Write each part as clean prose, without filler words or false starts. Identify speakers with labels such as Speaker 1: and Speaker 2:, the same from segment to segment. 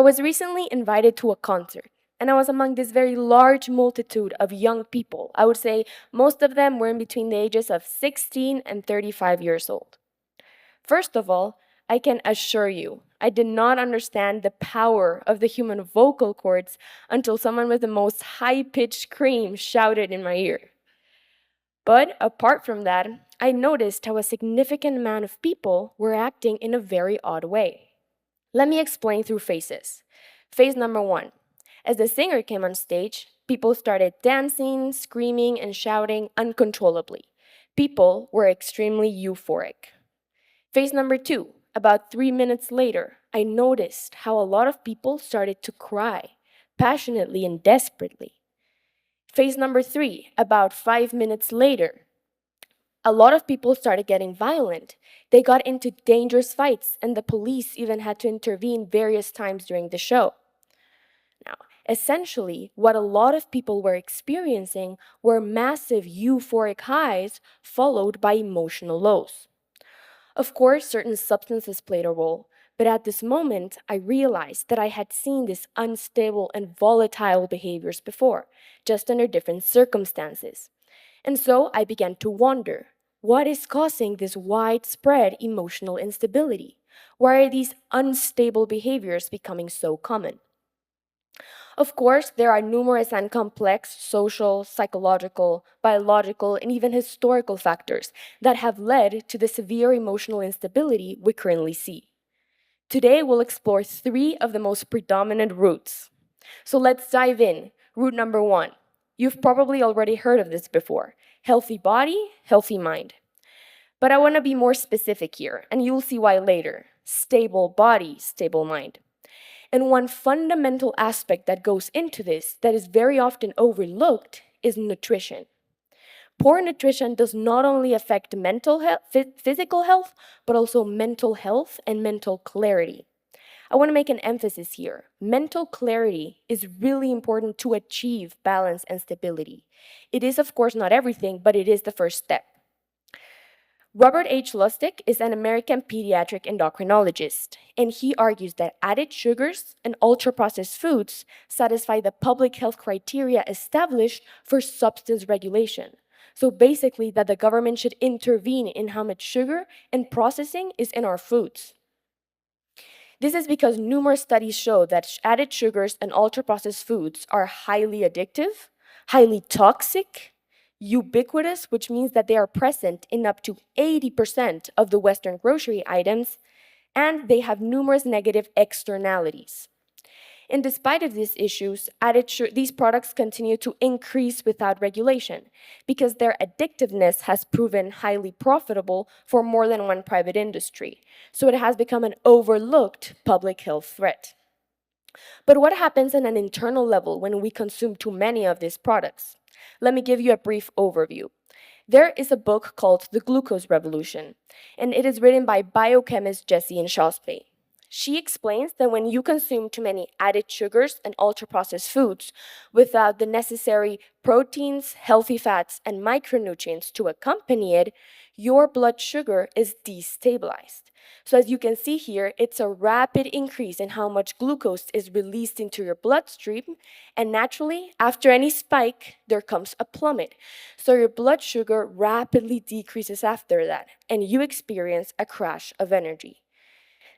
Speaker 1: was recently invited to a concert, and I was among this very large multitude of young people. I would say most of them were in between the ages of 16 and 35 years old. First of all, I can assure you, I did not understand the power of the human vocal cords until someone with the most high pitched scream shouted in my ear. But apart from that, I noticed how a significant amount of people were acting in a very odd way. Let me explain through phases. Phase number one: as the singer came on stage, people started dancing, screaming, and shouting uncontrollably. People were extremely euphoric. Phase number two: about 3 minutes later, I noticed how a lot of people started to cry, passionately and desperately. Phase number three: about 5 minutes later, a lot of people started getting violent. They got into dangerous fights, and the police even had to intervene various times during the show. Now, essentially, what a lot of people were experiencing were massive euphoric highs followed by emotional lows. Of course, certain substances played a role, but at this moment, I realized that I had seen these unstable and volatile behaviors before, just under different circumstances. And so I began to wonder, what is causing this widespread emotional instability? Why are these unstable behaviors becoming so common? Of course, there are numerous and complex social, psychological, biological, and even historical factors that have led to the severe emotional instability we currently see. Today, we'll explore three of the most predominant roots. So let's dive in. Root number one. You've probably already heard of this before: healthy body, healthy mind. But I want to be more specific here, and you'll see why later. Stable body, stable mind. And one fundamental aspect that goes into this that is very often overlooked is nutrition. Poor nutrition does not only affect mental health, physical health, but also mental health and mental clarity. I want to make an emphasis here. Mental clarity is really important to achieve balance and stability. It is, of course, not everything, but it is the first step. Robert H. Lustig is an American pediatric endocrinologist, and he argues that added sugars and ultra-processed foods satisfy the public health criteria established for substance regulation. So basically, that the government should intervene in how much sugar and processing is in our foods. This is because numerous studies show that added sugars and ultra-processed foods are highly addictive, highly toxic, ubiquitous, which means that they are present in up to 80% of the Western grocery items, and they have numerous negative externalities. And despite of these issues, these products continue to increase without regulation because their addictiveness has proven highly profitable for more than one private industry. So it has become an overlooked public health threat. But what happens on an internal level when we consume too many of these products? Let me give you a brief overview. There is a book called The Glucose Revolution, and it is written by biochemist Jessie and Shospe. She explains that when you consume too many added sugars and ultra-processed foods without the necessary proteins, healthy fats, and micronutrients to accompany it, your blood sugar is destabilized. So as you can see here, it's a rapid increase in how much glucose is released into your bloodstream, and naturally, after any spike, there comes a plummet. So your blood sugar rapidly decreases after that, and you experience a crash of energy.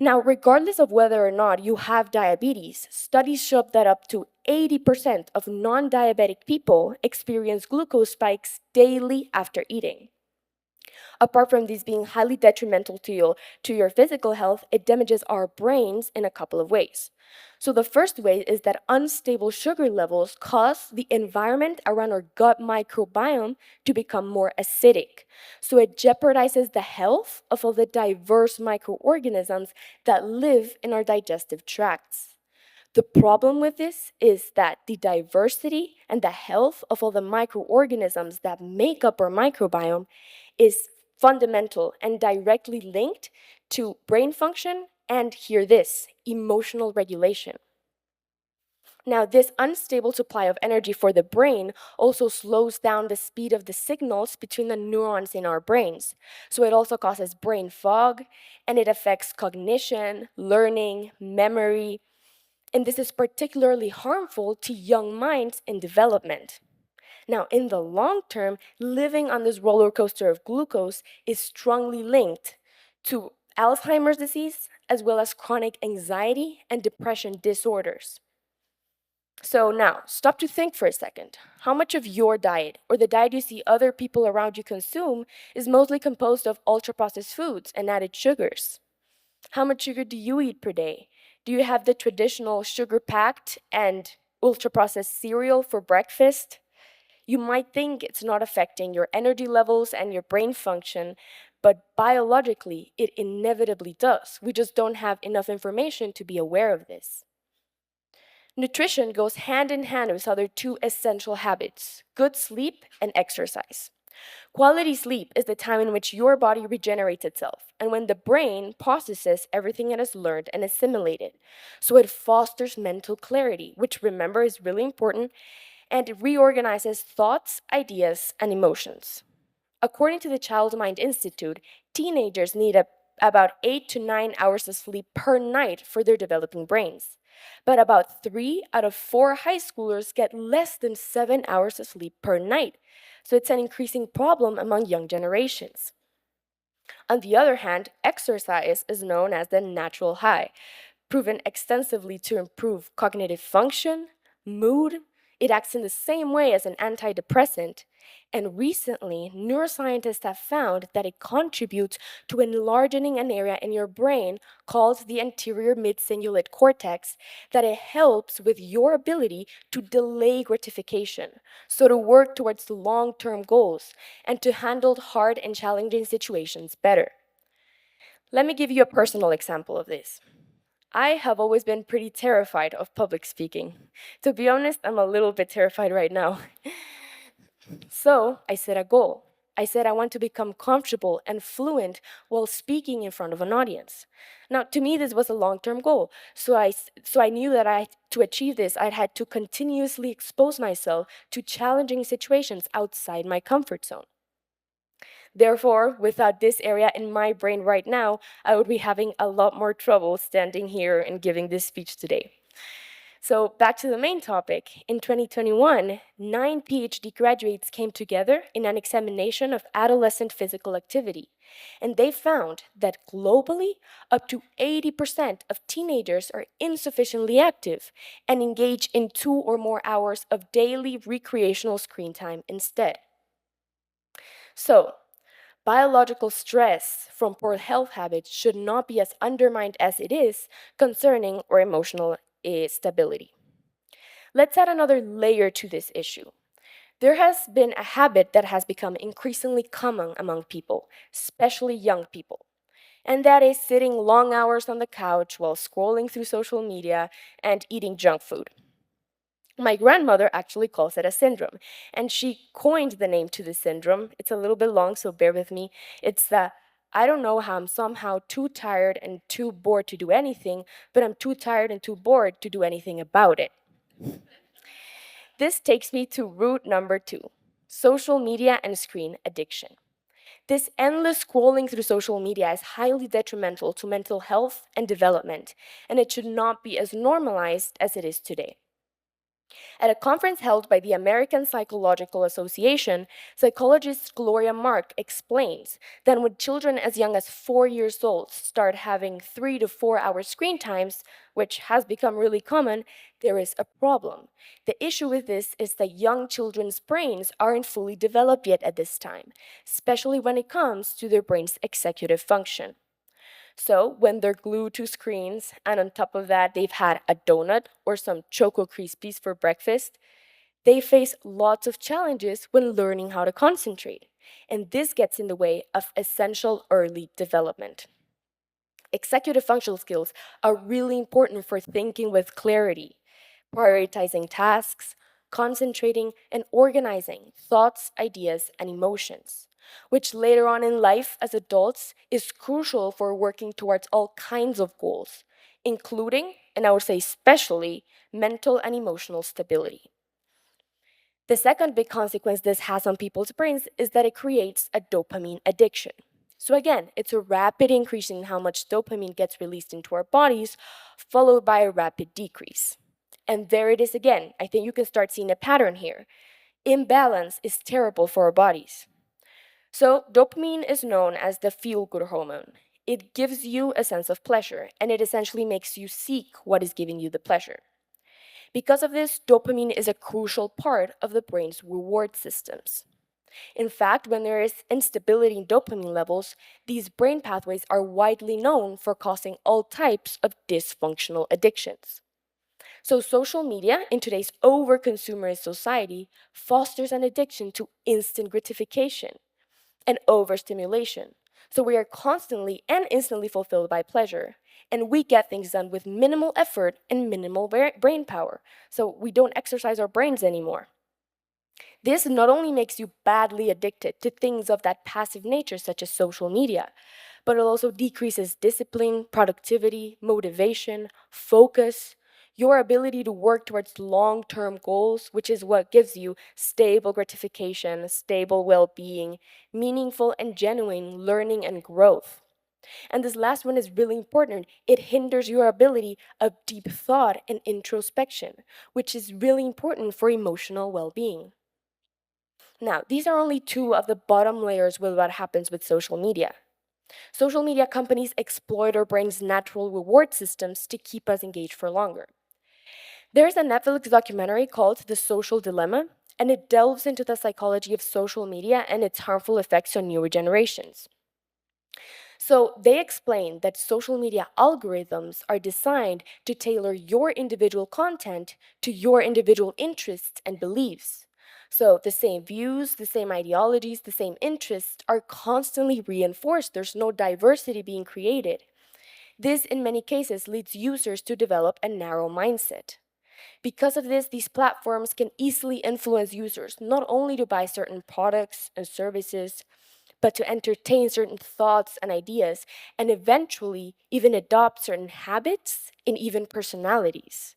Speaker 1: Now, regardless of whether or not you have diabetes, studies show that up to 80% of non-diabetic people experience glucose spikes daily after eating. Apart from these being highly detrimental to your physical health, it damages our brains in a couple of ways. So the first way is that unstable sugar levels cause the environment around our gut microbiome to become more acidic. So it jeopardizes the health of all the diverse microorganisms that live in our digestive tracts. The problem with this is that the diversity and the health of all the microorganisms that make up our microbiome is fundamental and directly linked to brain function and, hear this, emotional regulation. Now, this unstable supply of energy for the brain also slows down the speed of the signals between the neurons in our brains. So it also causes brain fog, and it affects cognition, learning, memory, And this is particularly harmful to young minds in development. Now, in the long term, living on this roller coaster of glucose is strongly linked to Alzheimer's disease, as well as chronic anxiety and depression disorders. So now, stop to think for a second. How much of your diet, or the diet you see other people around you consume, is mostly composed of ultra-processed foods and added sugars? How much sugar do you eat per day? Do you have the traditional sugar-packed and ultra-processed cereal for breakfast? You might think it's not affecting your energy levels and your brain function, but biologically, it inevitably does. We just don't have enough information to be aware of this. Nutrition goes hand in hand with other two essential habits: good sleep and exercise. Quality sleep is the time in which your body regenerates itself and when the brain processes everything it has learned and assimilated. So it fosters mental clarity, which, remember, is really important, and it reorganizes thoughts, ideas, and emotions. According to the Child Mind Institute, teenagers need about 8 to 9 hours of sleep per night for their developing brains. But about 3 out of 4 high schoolers get less than 7 hours of sleep per night. So it's an increasing problem among young generations. On the other hand, exercise is known as the natural high, proven extensively to improve cognitive function, mood. It acts in the same way as an antidepressant. And recently, neuroscientists have found that it contributes to enlarging an area in your brain called the anterior midcingulate cortex, that it helps with your ability to delay gratification, so to work towards long-term goals and to handle hard and challenging situations better. Let me give you a personal example of this. I have always been pretty terrified of public speaking. To be honest, I'm a little bit terrified right now. So I set a goal. I said I want to become comfortable and fluent while speaking in front of an audience. Now, to me, this was a long-term goal. So I knew that to achieve this, I had to continuously expose myself to challenging situations outside my comfort zone. Therefore, without this area in my brain right now, I would be having a lot more trouble standing here and giving this speech today. So back to the main topic. In 2021, 9 PhD graduates came together in an examination of adolescent physical activity. And they found that globally, up to 80% of teenagers are insufficiently active and engage in 2 or more hours of daily recreational screen time instead. So, biological stress from poor health habits should not be as undermined as it is concerning our emotional stability. Let's add another layer to this issue. There has been a habit that has become increasingly common among people, especially young people, and that is sitting long hours on the couch while scrolling through social media and eating junk food. My grandmother actually calls it a syndrome, and she coined the name to the syndrome. It's a little bit long, so bear with me. It's the I don't know how I'm somehow too tired and too bored to do anything, but I'm too tired and too bored to do anything about it. This takes me to root number 2: social media and screen addiction. This endless scrolling through social media is highly detrimental to mental health and development, and it should not be as normalized as it is today. At a conference held by the American Psychological Association, psychologist Gloria Mark explains that when children as young as 4 years old start having 3 to 4 hour screen times, which has become really common, there is a problem. The issue with this is that young children's brains aren't fully developed yet at this time, especially when it comes to their brain's executive function. So when they're glued to screens, and on top of that, they've had a donut or some Choco Krispies for breakfast, they face lots of challenges when learning how to concentrate. And this gets in the way of essential early development. Executive functional skills are really important for thinking with clarity, prioritizing tasks, concentrating, and organizing thoughts, ideas, and emotions, which later on in life as adults is crucial for working towards all kinds of goals, including, and I would say especially, mental and emotional stability. The second big consequence this has on people's brains is that it creates a dopamine addiction. So again, it's a rapid increase in how much dopamine gets released into our bodies, followed by a rapid decrease. And there it is again. I think you can start seeing a pattern here. Imbalance is terrible for our bodies. So, dopamine is known as the feel good hormone. It gives you a sense of pleasure, and it essentially makes you seek what is giving you the pleasure. Because of this, dopamine is a crucial part of the brain's reward systems. In fact, when there is instability in dopamine levels, these brain pathways are widely known for causing all types of dysfunctional addictions. So, social media in today's over consumerist society fosters an addiction to instant gratification and overstimulation. So, we are constantly and instantly fulfilled by pleasure, and we get things done with minimal effort and minimal brain power. So, we don't exercise our brains anymore. This not only makes you badly addicted to things of that passive nature, such as social media, but it also decreases discipline, productivity, motivation, focus, your ability to work towards long term goals, which is what gives you stable gratification, stable well being, meaningful and genuine learning and growth. And this last one is really important. It hinders your ability of deep thought and introspection, which is really important for emotional well being. Now, these are only two of the bottom layers with what happens with social media. Social media companies exploit our brain's natural reward systems to keep us engaged for longer. There's a Netflix documentary called The Social Dilemma, and it delves into the psychology of social media and its harmful effects on newer generations. So, they explain that social media algorithms are designed to tailor your individual content to your individual interests and beliefs. So, the same views, the same ideologies, the same interests are constantly reinforced. There's no diversity being created. This, in many cases, leads users to develop a narrow mindset. Because of this, these platforms can easily influence users not only to buy certain products and services, but to entertain certain thoughts and ideas, and eventually even adopt certain habits and even personalities.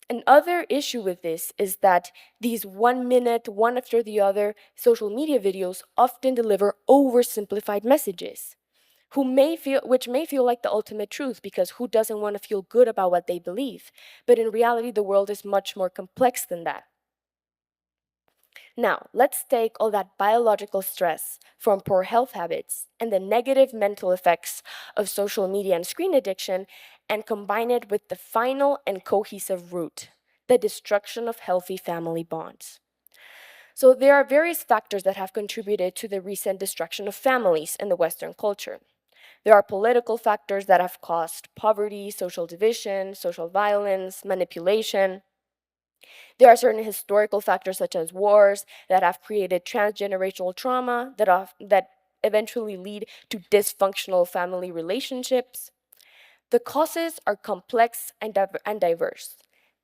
Speaker 1: Another issue with this is that these 1 minute, one after the other social media videos often deliver oversimplified messages. Which may feel like the ultimate truth because who doesn't want to feel good about what they believe? But in reality, the world is much more complex than that. Now, let's take all that biological stress from poor health habits and the negative mental effects of social media and screen addiction and combine it with the final and cohesive root, the destruction of healthy family bonds. So, there are various factors that have contributed to the recent destruction of families in the Western culture. There are political factors that have caused poverty, social division, social violence, manipulation. There are certain historical factors such as wars that have created transgenerational trauma that eventually lead to dysfunctional family relationships. The causes are complex and diverse.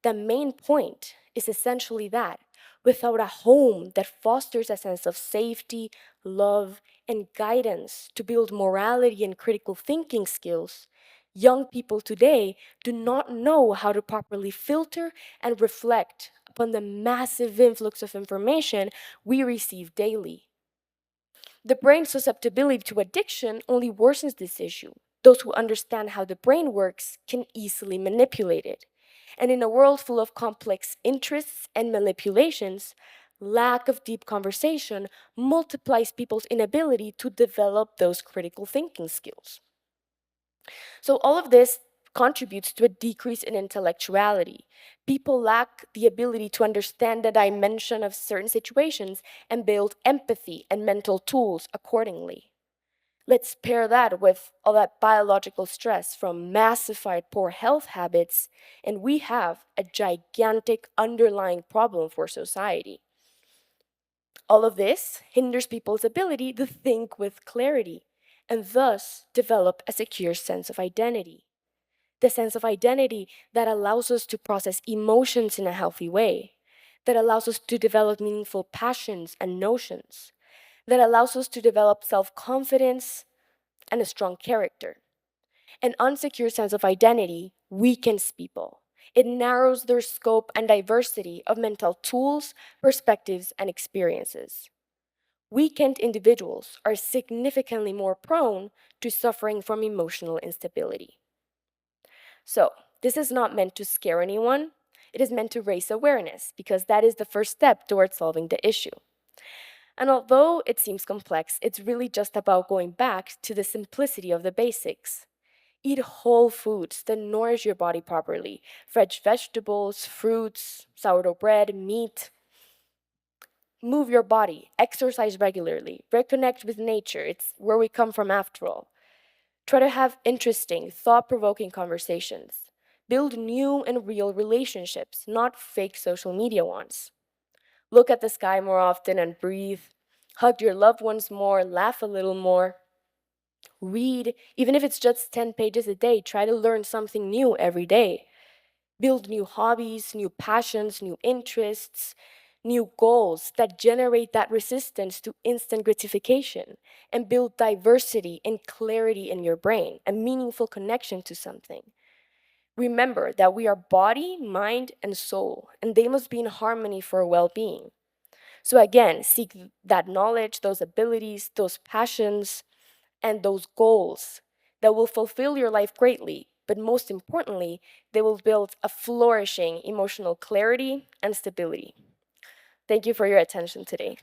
Speaker 1: The main point is essentially that without a home that fosters a sense of safety, love, and guidance to build morality and critical thinking skills, young people today do not know how to properly filter and reflect upon the massive influx of information we receive daily. The brain's susceptibility to addiction only worsens this issue. Those who understand how the brain works can easily manipulate it. And in a world full of complex interests and manipulations, lack of deep conversation multiplies people's inability to develop those critical thinking skills. So, all of this contributes to a decrease in intellectuality. People lack the ability to understand the dimension of certain situations and build empathy and mental tools accordingly. Let's pair that with all that biological stress from massified poor health habits, and we have a gigantic underlying problem for society. All of this hinders people's ability to think with clarity and thus develop a secure sense of identity. The sense of identity that allows us to process emotions in a healthy way, that allows us to develop meaningful passions and notions, that allows us to develop self confidence and a strong character. An unsecure sense of identity weakens people. It narrows their scope and diversity of mental tools, perspectives, and experiences. weakened individuals are significantly more prone to suffering from emotional instability. So, this is not meant to scare anyone. It is meant to raise awareness because that is the first step towards solving the issue. And although it seems complex, it's really just about going back to the simplicity of the basics. Eat whole foods that nourish your body properly: fresh vegetables, fruits, sourdough bread, meat. Move your body, exercise regularly, reconnect with nature. It's where we come from after all. Try to have interesting, thought provoking conversations. Build new and real relationships, not fake social media ones. Look at the sky more often and breathe. Hug your loved ones more, laugh a little more. Read, even if it's just 10 pages a day, try to learn something new every day. Build new hobbies, new passions, new interests, new goals that generate that resistance to instant gratification, and build diversity and clarity in your brain, a meaningful connection to something. Remember that we are body, mind, and soul, and they must be in harmony for well being. So, again, seek that knowledge, those abilities, those passions, and those goals that will fulfill your life greatly, but most importantly, they will build a flourishing emotional clarity and stability. Thank you for your attention today.